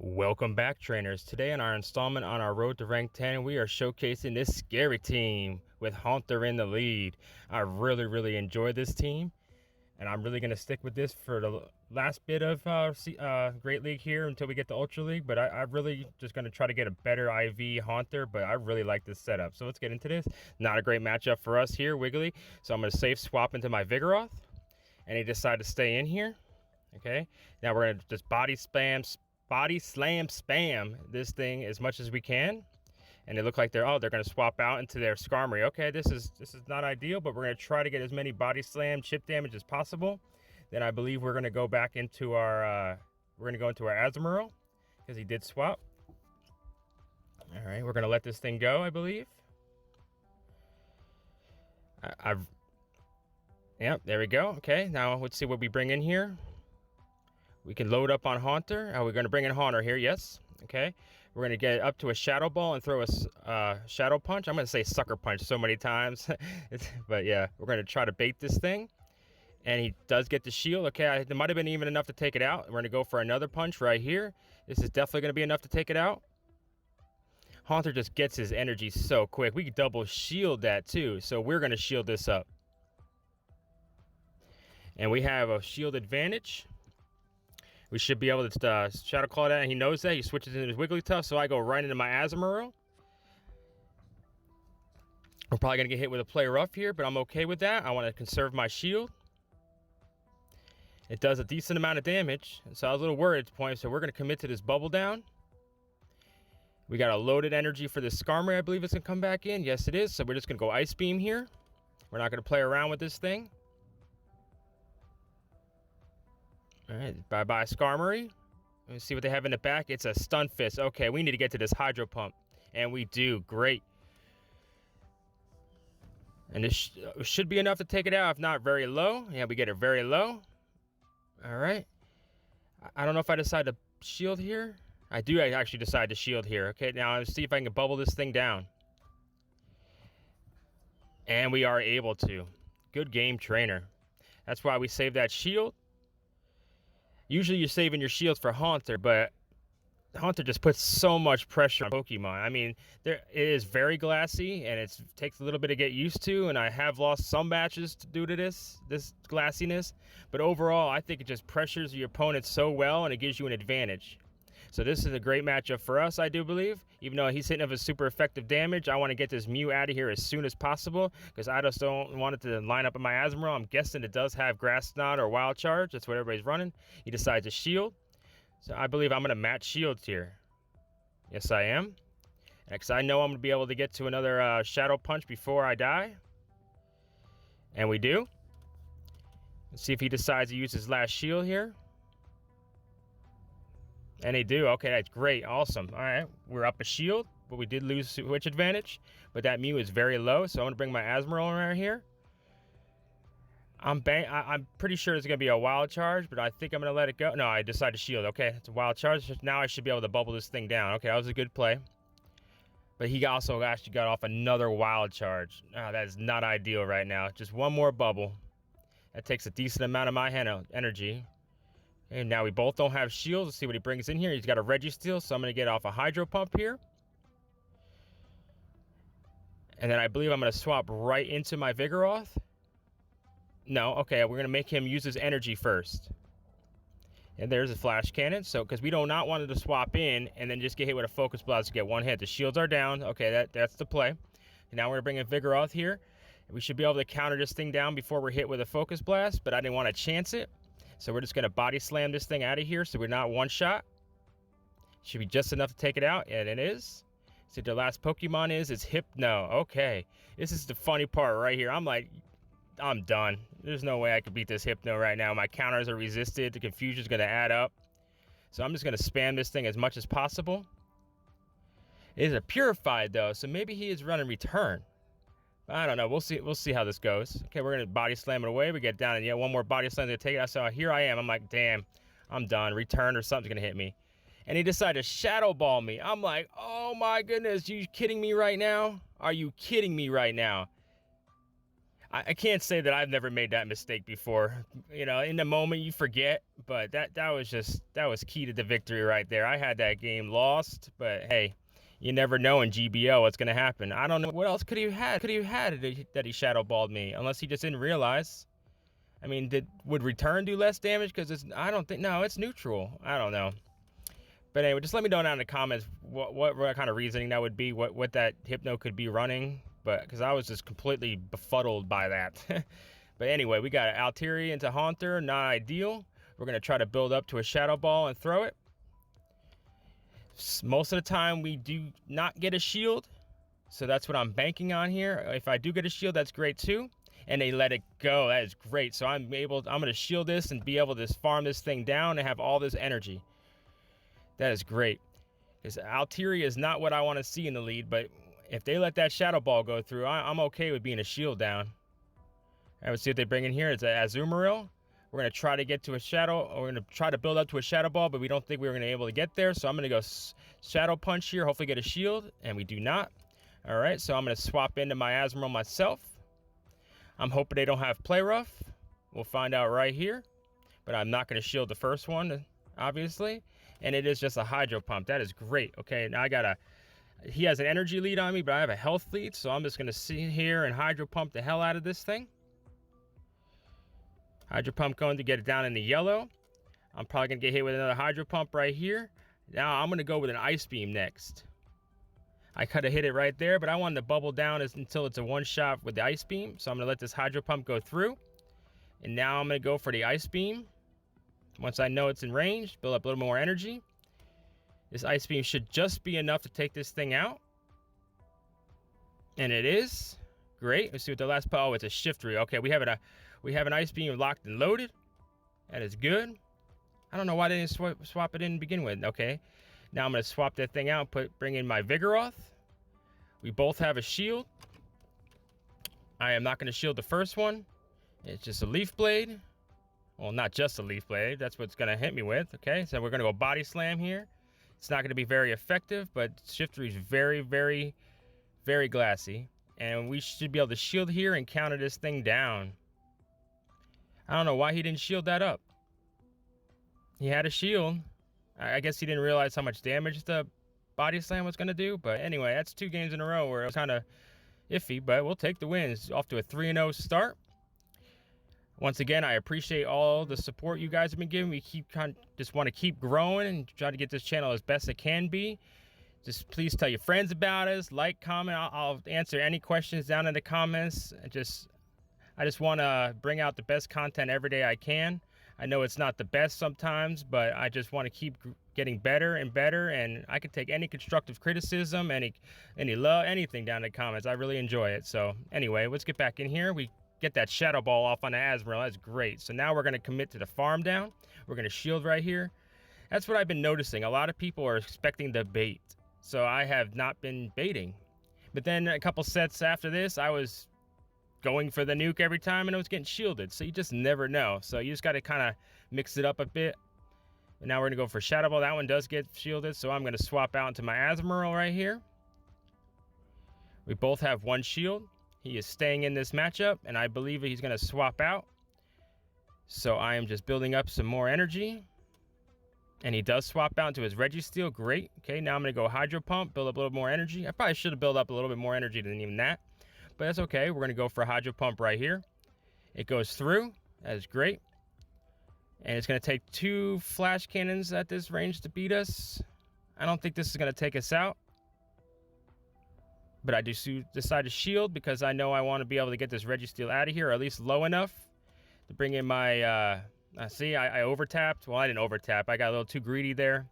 Welcome back, trainers. Today on our installment on our road to rank 10, we are showcasing this scary team with Haunter in the lead. I really enjoy this team, and I'm really going to stick with this for the last bit of Great League here until we get to Ultra League, but I really just going to try to get a better IV Haunter, but I really like this setup. So let's get into this. Not a great matchup for us here, Wiggly, so I'm going to safe swap into my Vigoroth, and he decided to stay in here. Okay, now we're going to just body slam spam this thing as much as we can, and it looked like they're going to swap out into their Skarmory. Okay, this is not ideal, but we're going to try to get as many body slam chip damage as possible. Then I believe we're going to go back into our Azumarill because he did swap. All right, we're going to let this thing go, I believe. Yep, there we go. Okay, now let's see what we bring in here. We can load up on Haunter. We're going to bring in Haunter here, yes. Okay. We're going to get up to a Shadow Ball and throw a Shadow Punch. I'm going to say Sucker Punch so many times. But yeah, we're going to try to bait this thing. And he does get the shield. Okay, there might have been even enough to take it out. We're going to go for another punch right here. This is definitely going to be enough to take it out. Haunter just gets his energy so quick. We can double shield that too. So we're going to shield this up. And we have a shield advantage. We should be able to Shadow Claw that, and he knows that. He switches into his Wigglytuff, so I go right into my Azumarill. We're probably going to get hit with a Play Rough here, but I'm okay with that. I want to conserve my shield. It does a decent amount of damage, so I was a little worried at the point, so we're going to commit to this Bubble Down. We got a loaded energy for this Skarmory, I believe it's going to come back in. Yes, it is, so we're just going to go Ice Beam here. We're not going to play around with this thing. All right, bye-bye Skarmory. Let me see what they have in the back. It's a Stun Fist. Okay, we need to get to this Hydro Pump. And we do. Great. And this should be enough to take it out, if not very low. Yeah, we get it very low. All right. I don't know if I decide to shield here. I do actually decide to shield here. Okay, now let's see if I can bubble this thing down. And we are able to. Good game, trainer. That's why we saved that shield. Usually you're saving your shields for Haunter, but Haunter just puts so much pressure on Pokemon. I mean, it is very glassy, and it takes a little bit to get used to, and I have lost some matches due to this glassiness. But overall, I think it just pressures your opponent so well, and it gives you an advantage. So this is a great matchup for us, I do believe. Even though he's hitting with super effective damage, I want to get this Mew out of here as soon as possible because I just don't want it to line up in my Azumarill. I'm guessing it does have Grass Knot or Wild Charge. That's what everybody's running. He decides to shield. So I believe I'm going to match shields here. Yes, I am. Because I know I'm going to be able to get to another Shadow Punch before I die. And we do. Let's see if he decides to use his last shield here. And they do. Okay, that's great. Awesome. All right, we're up a shield, but we did lose switch advantage. But that Mew is very low, so I'm going to bring my Azumarill around here. I'm pretty sure it's going to be a Wild Charge, but I think I'm going to let it go. No, I decided to shield. Okay, it's a Wild Charge. Now I should be able to bubble this thing down. Okay, that was a good play. But he also actually got off another Wild Charge. Oh, that is not ideal right now. Just one more bubble. That takes a decent amount of my energy. And now we both don't have shields. Let's see what he brings in here. He's got a Registeel, so I'm going to get off a Hydro Pump here. And then I believe I'm going to swap right into my Vigoroth. No, okay, we're going to make him use his energy first. And there's a Flash Cannon, so because we do not want to swap in and then just get hit with a Focus Blast to get one hit. The shields are down. Okay, that's the play. And now we're going to bring in Vigoroth here. We should be able to counter this thing down before we're hit with a Focus Blast, but I didn't want to chance it. So we're just going to body slam this thing out of here so we're not one shot. Should be just enough to take it out, and it is. So the last Pokemon is Hypno. Okay, this is the funny part right here. I'm like, I'm done. There's no way I could beat this Hypno right now. My counters are resisted. The confusion is going to add up. So I'm just going to spam this thing as much as possible. It is a Purified, though, so maybe he is running Return. I don't know. We'll see how this goes. Okay, we're going to body slam it away. We get down, and yeah, one more body slam to take it out. So here I am. I'm like, damn, I'm done. Return or something's going to hit me. And he decided to Shadow Ball me. I'm like, oh my goodness, you kidding me right now? Are you kidding me right now? I can't say that I've never made that mistake before. You know, in the moment you forget, but that was key to the victory right there. I had that game lost, but hey, you never know in GBO what's gonna happen. I don't know what else could he have had that he shadow balled me, unless he just didn't realize. I mean, would return do less damage? Because I don't think, no, it's neutral. I don't know. But anyway, just let me know down in the comments what kind of reasoning that would be, what that Hypno could be running. But because I was just completely befuddled by that. But anyway, we got Altieri into Haunter, not ideal. We're gonna try to build up to a Shadow Ball and throw it. Most of the time we do not get a shield, so that's what I'm banking on here. If I do get a shield, that's great too. And they let it go, that is great. So I'm gonna shield this and be able to farm this thing down and have all this energy. That is great. Because Altieri is not what I want to see in the lead, but if they let that Shadow Ball go through, I'm okay with being a shield down. All right, let's see what they bring in here. It's an Azumarill. We're going to try to get to a Shadow. We're going to try to build up to a Shadow Ball, but we don't think we're going to be able to get there. So I'm going to go Shadow Punch here, hopefully get a shield, and we do not. All right, so I'm going to swap into my Azumarill myself. I'm hoping they don't have Play Rough. We'll find out right here. But I'm not going to shield the first one, obviously. And it is just a Hydro Pump. That is great. Okay, now I got he has an energy lead on me, but I have a health lead, so I'm just going to sit here and Hydro Pump the hell out of this thing. Hydro Pump going to get it down in the yellow. I'm probably going to get hit with another Hydro Pump right here. Now I'm going to go with an Ice Beam next. I could have hit it right there, but I wanted to bubble down until it's a one-shot with the Ice Beam. So I'm going to let this Hydro Pump go through. And now I'm going to go for the Ice Beam. Once I know it's in range, build up a little more energy. This Ice Beam should just be enough to take this thing out. And it is. Great. Let's see what the last... Oh, it's a Shiftry. Okay, we have an Ice Beam locked and loaded. That is good. I don't know why they didn't swap it in to begin with. Okay. Now I'm going to swap that thing out and bring in my Vigoroth. We both have a shield. I am not going to shield the first one. It's just a Leaf Blade. Well, not just a Leaf Blade. That's what's going to hit me with. Okay, so we're going to go Body Slam here. It's not going to be very effective, but Shiftry is very, very, very glassy. And we should be able to shield here and counter this thing down. I don't know why he didn't shield that up. He had a shield. I guess he didn't realize how much damage the Body Slam was going to do. But anyway, that's 2 games in a row where it was kind of iffy, but we'll take the wins. Off to a 3-0 start. Once again, I appreciate all the support you guys have been giving. We just want to keep growing and try to get this channel as best it can be. Just please tell your friends about us. Like, comment. I'll answer any questions down in the comments. I just want to bring out the best content every day I can. I know it's not the best sometimes, but I just want to keep getting better and better. And I can take any constructive criticism, any love, anything down in the comments. I really enjoy it. So anyway, let's get back in here. We get that Shadow Ball off on the Azumarill. That's great. So now we're going to commit to the farm down. We're going to shield right here. That's what I've been noticing. A lot of people are expecting the bait. So I have not been baiting. But then a couple sets after this, I was going for the nuke every time and it was getting shielded. So you just never know. So you just got to kind of mix it up a bit. And now we're going to go for Shadow Ball. That one does get shielded. So I'm going to swap out into my Azumarill right here. We both have 1 shield. He is staying in this matchup, and I believe he's going to swap out. So I am just building up some more energy. And he does swap out into his Registeel. Great. Okay, now I'm going to go Hydro Pump, build up a little more energy. I probably should have built up a little bit more energy than even that. But that's okay. We're going to go for Hydro Pump right here. It goes through. That is great. And it's going to take 2 Flash Cannons at this range to beat us. I don't think this is going to take us out. But I do decide to shield because I know I want to be able to get this Registeel out of here, or at least low enough to bring in my... see, I overtapped. Well, I didn't overtap. I got a little too greedy there.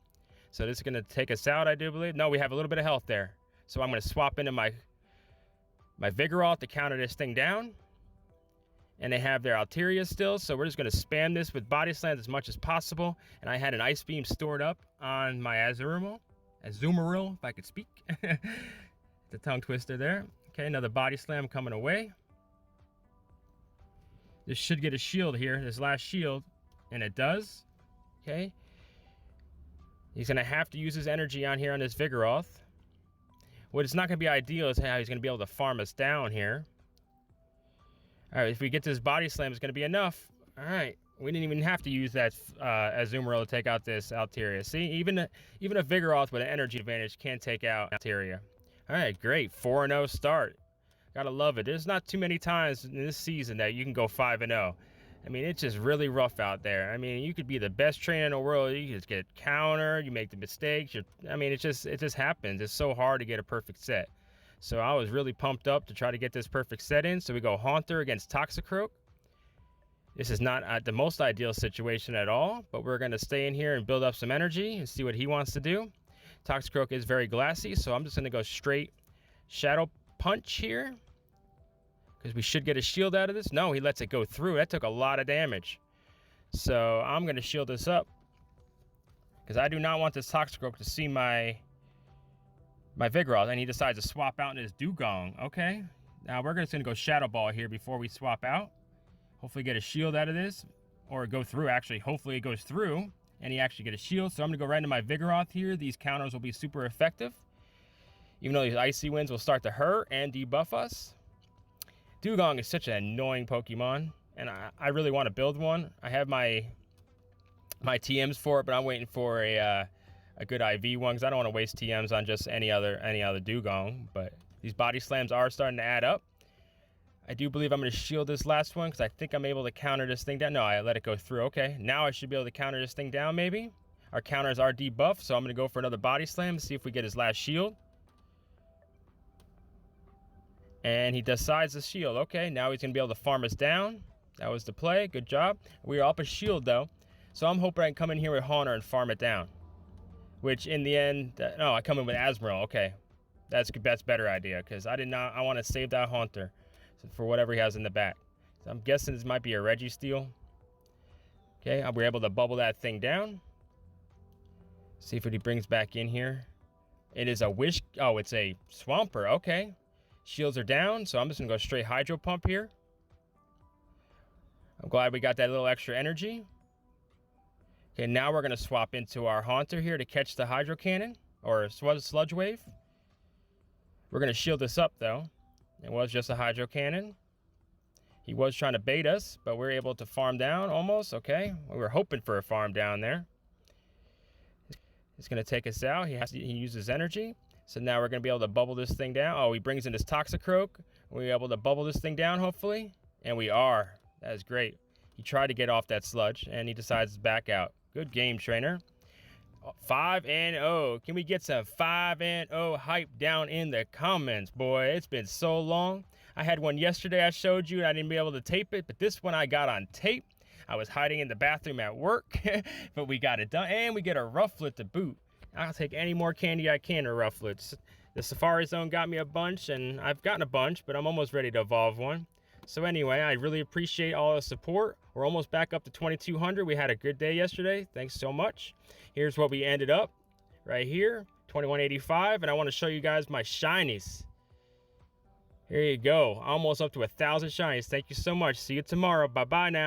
So this is going to take us out, I do believe. No, we have a little bit of health there. So I'm going to swap into my Vigoroth to counter this thing down. And they have their Alteria still. So we're just going to spam this with Body Slams as much as possible. And I had an Ice Beam stored up on my Azumarill, if I could speak. The tongue twister there. Okay, another Body Slam coming away. This should get a shield here, this last shield, and it does. Okay. He's going to have to use his energy on here on this Vigoroth. What is not going to be ideal is how he's going to be able to farm us down here. All right, if we get this body slam, it's going to be enough. All right, we didn't even have to use that Azumarill to take out this Altaria. See, even a Vigoroth with an energy advantage can take out Altaria. All right, great, 4-0 start. Gotta love it. There's not too many times in this season that you can go 5-0. I mean, it's just really rough out there. I mean, you could be the best trainer in the world. You just get countered. You make the mistakes. I mean, it just happens. It's so hard to get a perfect set. So I was really pumped up to try to get this perfect set in. So we go Haunter against Toxicroak. This is not the most ideal situation at all, but we're going to stay in here and build up some energy and see what he wants to do. Toxicroak is very glassy, so I'm just going to go straight Shadow Punch here, because we should get a shield out of this. No, he lets it go through. That took a lot of damage. So I'm going to shield this up, because I do not want this Toxicroak to see my Vigoroth, and he decides to swap out in his Dugong. Okay, now we're just going to go Shadow Ball here before we swap out. Hopefully get a shield out of this, or go through. Actually, hopefully it goes through, and he actually get a shield. So I'm going to go right into my Vigoroth here. These counters will be super effective, even though these Icy Winds will start to hurt and debuff us. Dugong is such an annoying Pokemon, and I really want to build one. I have my TMs for it, but I'm waiting for a good IV one, because I don't want to waste TMs on just any other Dugong. But these body slams are starting to add up. I do believe I'm going to shield this last one, because I think I'm able to counter this thing down. No, I let it go through. Okay, now I should be able to counter this thing down maybe. Our counters are debuffed, so I'm going to go for another body slam to see if we get his last shield. And he decides to shield. Okay, now he's going to be able to farm us down. That was the play. Good job. We are up a shield, though. So I'm hoping I can come in here with Haunter and farm it down. Which, in the end... no, I come in with Azumarill. Okay. That's better idea, because I want to save that Haunter for whatever he has in the back. So I'm guessing this might be a Registeel. Okay, we're able to bubble that thing down. See if he brings back in here. It is a Wish... oh, it's a Swampert. Okay. Shields are down, so I'm just going to go straight Hydro Pump here. I'm glad we got that little extra energy. Okay, now we're going to swap into our Haunter here to catch the Hydro Cannon, or Sludge Wave. We're going to shield this up, though. It was just a Hydro Cannon. He was trying to bait us, but we're able to farm down almost. Okay, we were hoping for a farm down there. It's going to take us out. He uses energy. So now we're going to be able to bubble this thing down. Oh, he brings in his Toxicroak. We're able to bubble this thing down, hopefully. And we are. That is great. He tried to get off that sludge, and he decides to back out. Good game, trainer. 5-0. Can we get some 5-0 hype down in the comments, boy? It's been so long. I had one yesterday I showed you, and I didn't be able to tape it. But this one I got on tape. I was hiding in the bathroom at work, but we got it done. And we get a Rufflet to boot. I'll take any more candy I can to Rufflets. The Safari Zone got me a bunch, and I've gotten a bunch, but I'm almost ready to evolve one. So anyway, I really appreciate all the support. We're almost back up to 2,200. We had a good day yesterday. Thanks so much. Here's what we ended up right here, 2185, and I want to show you guys my shinies. Here you go. Almost up to 1,000 shinies. Thank you so much. See you tomorrow. Bye-bye now.